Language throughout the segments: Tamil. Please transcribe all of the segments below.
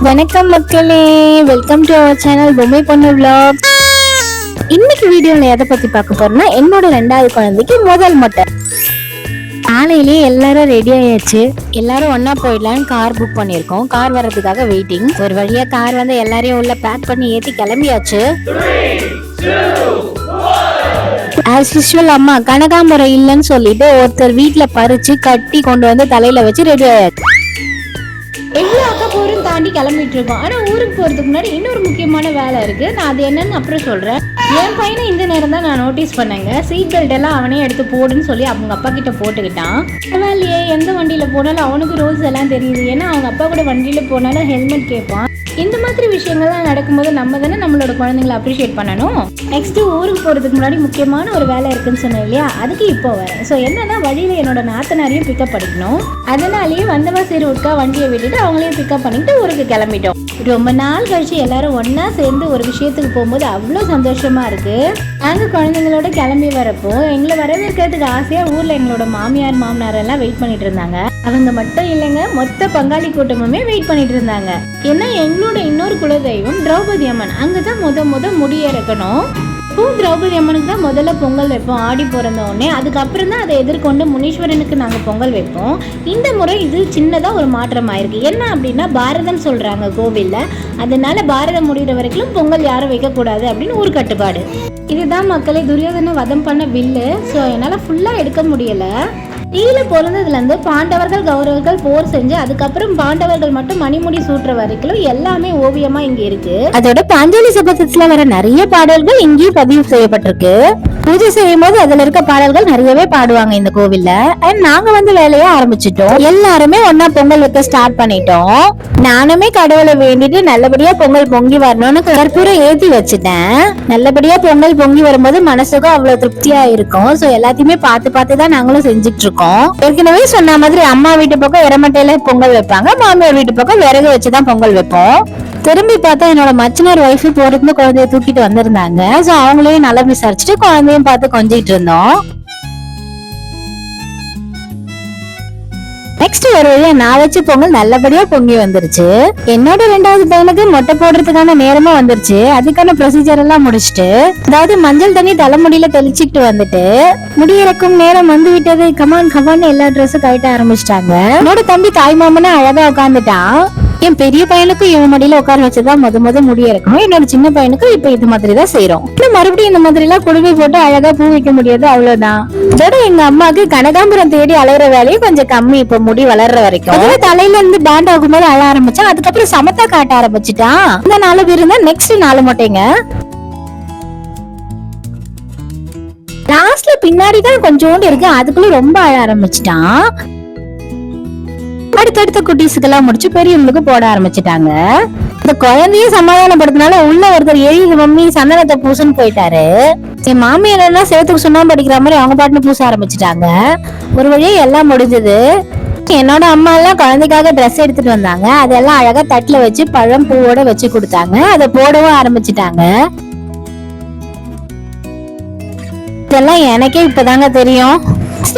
வணக்கம் மக்களே, வெல்கம் டு அவர் சேனல் பொம்மை பொண்ணு vlog. இன்னைக்கு வீடியோல எதை பத்தி பார்க்க போறோம்னா என்னோட 2வது குழந்தைக்கு முதல் மொட்டை. காலையிலேயே எல்லாரும் ரெடி ஆயாச்சு. எல்லாரும் ஒன்னா போயிடலான்னு கார் புக் பண்ணிருக்கோம். கார் வர்றதுக்காக வெயிட்டிங். ஒரு வழியா கார் வந்து எல்லாரையும் உள்ள பேக் பண்ணி ஏத்தி கிளம்பியாச்சு. ஆஸ் யூசுவல் அம்மா கனகாம்பரம் இல்லைன்னு சொல்லிட்டு ஒருத்தர் வீட்டுல பறிச்சு கட்டி கொண்டு வந்து தலையில வச்சு ரெடி ஆயாச்சு. எல்லா அக்கா போரும் தாண்டி கிளம்பிட்டு இருக்கோம். ஆனா ஊருக்கு போறதுக்கு முன்னாடி இன்னொரு முக்கியமான வேலை இருக்கு. நான் அது என்னன்னு அப்புறம் சொல்றேன். என் பையனை இந்த நேரம் தான் நான் நோட்டீஸ் பண்ணேங்க. சீட் பெல்ட் எல்லாம் அவனே எடுத்து போடுன்னு சொல்லி அவங்க அப்பா கிட்ட போட்டுக்கிட்டான். பரவாயில்லையே, எந்த வண்டியில போனாலும் அவனுக்கு ரூல்ஸ் எல்லாம் தெரியுது. ஏன்னா அவங்க அப்பா கூட வண்டியில போனாலும் ஹெல்மெட் கேட்பான். இந்த மாதிரி விஷயங்கள்லாம் நடக்கும்போது நம்ம தானே நம்மளோட குழந்தைங்களை அப்ரிஷியேட் பண்ணணும். நெக்ஸ்ட் ஊருக்கு போறதுக்கு முன்னாடி முக்கியமான ஒரு வேலை இருக்குன்னு சொன்னேன் இல்லையா, அதுக்கு இப்போ வரேன். ஸோ என்னன்னா வழியில என்னோட நாத்தனாரையும் பிக்கப் பண்ணிக்கணும். அதனாலேயே வந்தவா சரி உட்கா வண்டியை விட்டுட்டு அவங்களையும் பிக்கப் பண்ணிட்டு ஊருக்கு கிளம்பிட்டோம். ரொம்ப நாள் கழிச்சு எல்லாரும் ஒன்னா சேர்ந்து ஒரு விஷயத்துக்கு போகும்போது அவ்வளோ சந்தோஷமா இருக்கு. நாங்க குழந்தைங்களோட கிளம்பி வரப்போ எங்களை வரவேற்கிறதுக்கு ஆசையா ஊர்ல எங்களோட மாமியார் மாமனார் எல்லாம் வெயிட் பண்ணிட்டு இருந்தாங்க. அவங்க மட்டும் இல்லைங்க, மொத்த பங்காளி கூட்டமுமே வெயிட் பண்ணிட்டு இருந்தாங்க. ஏன்னா எங்களோட இன்னொரு குலதெய்வம் திரௌபதி அம்மன், அங்கதான் முத முடியிறக்கணும். திரௌபதி அம்மனுக்கு தான் முதல்ல பொங்கல் வைப்போம் ஆடி பிறந்த உடனே. அதுக்கப்புறம் தான் அதை எதிர்கொண்டு முனீஸ்வரனுக்கு நாங்கள் பொங்கல் வைப்போம். இந்த முறை இது சின்னதாக ஒரு மாற்றம் ஆயிருக்கு. என்ன அப்படின்னா பாரதம் சொல்றாங்க கோவிலில். அதனால பாரதம் முடிகிற வரைக்கும் பொங்கல் யாரும் வைக்கக்கூடாது அப்படின்னு ஒரு கட்டுப்பாடு. இதுதான் மக்களை துரியோதனை வதம் பண்ண வில்லு. ஸோ என்னால் ஃபுல்லாக எடுக்க முடியலை. கீழ பிறந்ததுலேருந்து பாண்டவர்கள் கௌரவர்கள் போர் செஞ்சு அதுக்கப்புறம் பாண்டவர்கள் மட்டும் மணிமுடி சூட்டுற வரைக்கும் எல்லாமே ஓவியமா இங்க இருக்கு. அதோட பாஞ்சாலி சபதத்துல வர நிறைய பாடல்கள் இங்கேயும் பதிவு செய்யப்பட்டிருக்கு. பூஜை செய்யும் போது அதுல இருக்க பாடல்கள் நிறையவே பாடுவாங்க இந்த கோவில்ல. அண்ட் நாங்க வந்து வேலையை ஆரம்பிச்சிட்டோம். எல்லாருமே ஒன்னா பொங்கல் வைக்க ஸ்டார்ட் பண்ணிட்டோம். நானுமே கடவுளை வேண்டிட்டு நல்லபடியா பொங்கல் பொங்கி வரணும்னு கற்பூரம் ஏத்தி வச்சுட்டேன். நல்லபடியா பொங்கல் பொங்கி வரும்போது மனசுக்கும் அவ்வளவு திருப்தியா இருக்கும். சோ எல்லாத்தையுமே பார்த்து தான் நாங்களும் செஞ்சுட்டு இருக்கோம். ஏற்கனவே சொன்ன மாதிரி அம்மா வீட்டு பக்கம் எரமட்டையில பொங்கல் வைப்பாங்க, மாமியார் வீட்டு பக்கம் விறகு வச்சுதான் பொங்கல் வைப்போம். திரும்பி பார்த்தா என்னோட மச்சினார் ஒய்ஃப் போறது குழந்தைய தூக்கிட்டு வந்திருந்தாங்க. சோ அவங்களையும் நல்லா விசாரிச்சுட்டு குழந்தையும் பார்த்து கொஞ்சிட்டு இருந்தோம். நெக்ஸ்ட் ஒரு வழியா நான் வச்ச பொங்கல் நல்லபடியா பொங்கி வந்துருச்சு. என்னோட 2வது பையனுக்கு மொட்டை போடுறதுக்கான நேரமும் வந்துருச்சு. அதுக்கான ப்ரொசீஜர் எல்லாம் முடிச்சுட்டு, அதாவது மஞ்சள் தண்ணி தலைமுடியில தெளிச்சுட்டு வந்துட்டு முடியிறக்கும் நேரம் வந்து விட்டது கமான் எல்லா ட்ரெஸ்ஸும் கட்ட ஆரம்பிச்சிட்டாங்க. என்னோட தம்பி தாய் மாமனே அழகா உட்காந்துட்டான். என் பெரிய பையனுக்கும் இவன் மடியில உட்கார வச்சுதான் முத முடிய இருக்கணும். என்னோட சின்ன பையனுக்கும் இப்ப இது மாதிரி தான் செய்யறோம். மறுபடியும் இந்த மாதிரி எல்லாம் குடுவை போட்டு அழகா பூ வைக்க முடியாது, அவ்வளவுதான். இதோட எங்க அம்மாக்கு கனகாம்பரம் தேடி அலையிற வேலையும் கொஞ்சம் கம்மி. இப்ப முடி வளர்ற வரைக்கும் தலையில இருந்து பேண்ட் ஆகும்போது அழ ஆரம்பிச்சான். அதுக்கப்புறம் சமத்தா காட்ட ஆரம்பிச்சுட்டான். இந்த 4 பேர் இருந்தா நெக்ஸ்ட் 4 மொட்டைங்க. லாஸ்ட்ல பின்னாடிதான் கொஞ்சோண்டு இருக்கு, அதுக்குள்ள ரொம்ப அழ ஆரம்பிச்சுட்டான். அடுத்தடுத்த குட்டீஸுக்கெல்லாம் முடிச்சு பெரியவங்களுக்கு போட ஆரம்பிச்சுட்டாங்க. இந்த குழந்தைய சமாதானப்படுத்தினால உள்ள ஒருத்தர் எழுதி மம்மி சந்தனத்தை பூசுன்னு போயிட்டாரு. என் மாமியார் எல்லாம் சேத்துக்கு சுண்ணாம்பு அடிக்கிற மாதிரி அவங்க பாட்டுன்னு பூச ஆரம்பிச்சுட்டாங்க. ஒரு வழியா எல்லாம் முடிஞ்சது. என்னோட அம்மா எல்லாம் குழந்தைக்காக ட்ரெஸ் எடுத்துட்டு வந்தாங்க. அதெல்லாம் அழகா தட்டுல வச்சு பழம் பூவோட வச்சு கொடுத்தாங்க. அதை போடவும் ஆரம்பிச்சுட்டாங்க. இதெல்லாம் எனக்கே இப்பதாங்க தெரியும்.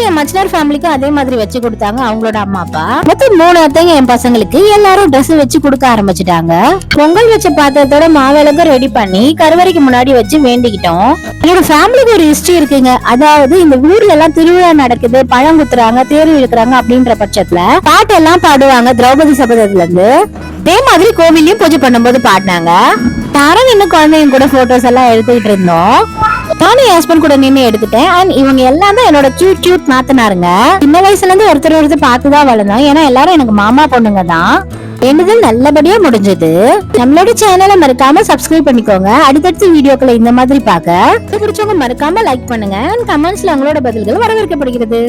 என் மச்சினார் ஃபேமிலிக்கு அதே மாதிரி வச்சு கொடுத்தாங்க அவங்களோட அம்மா அப்பா. மொத்தம் 3 அத்தைங்க என் பசங்களுக்கு எல்லாரும் ட்ரெஸ் வச்சு கொடுக்க ஆரம்பிச்சுட்டாங்க. பொங்கல் வச்ச பாத்திரத்தோட மாவிளக்கும் ரெடி பண்ணி கருவறைக்கு முன்னாடி வச்சு வேண்டிக்கிட்டோம். என்னோட ஃபேமிலிக்கு ஒரு ஹிஸ்டரி இருக்குங்க. அதாவது இந்த ஊர்ல எல்லாம் திருவிழா நடக்குது, பழம் குத்துறாங்க, தேர் இழுக்கிறாங்க அப்படின்ற பட்சத்துல பாட்டு எல்லாம் பாடுவாங்க. திரௌபதி சபதத்துல இருந்து அதே மாதிரி கோவிலையும் பூஜை பண்ணும்போது பாடினாங்க. யாரும் இன்னும் குழந்தைங்க கூட போட்டோஸ் எல்லாம் எடுத்துக்கிட்டு இருந்தோம். நானும் என் ஹஸ்பண்ட் கூட நின்று எடுத்துட்டேன். அண்ட் இவங்க எல்லாம் தான் என்னோட கியூட் நாத்தனாருங்க. சின்ன வயசுல இருந்து ஒருத்தர் பார்த்துதான் வளர்ந்தோம். ஏன்னா எல்லாரும் எனக்கு மாமா பொண்ணுங்க தான். வேண்டுதல் நல்லபடியா முடிஞ்சது. நம்மளோட சேனலை மறக்காம சப்ஸ்கிரைப் பண்ணிக்கோங்க. அடுத்தடுத்த வீடியோக்களை இந்த மாதிரி பார்க்க பிடிச்சவங்க மறக்காம லைக் பண்ணுங்க. கமெண்ட்ஸ்ல உங்களோட பதில்கள் வரவேற்கப்படுகிறது.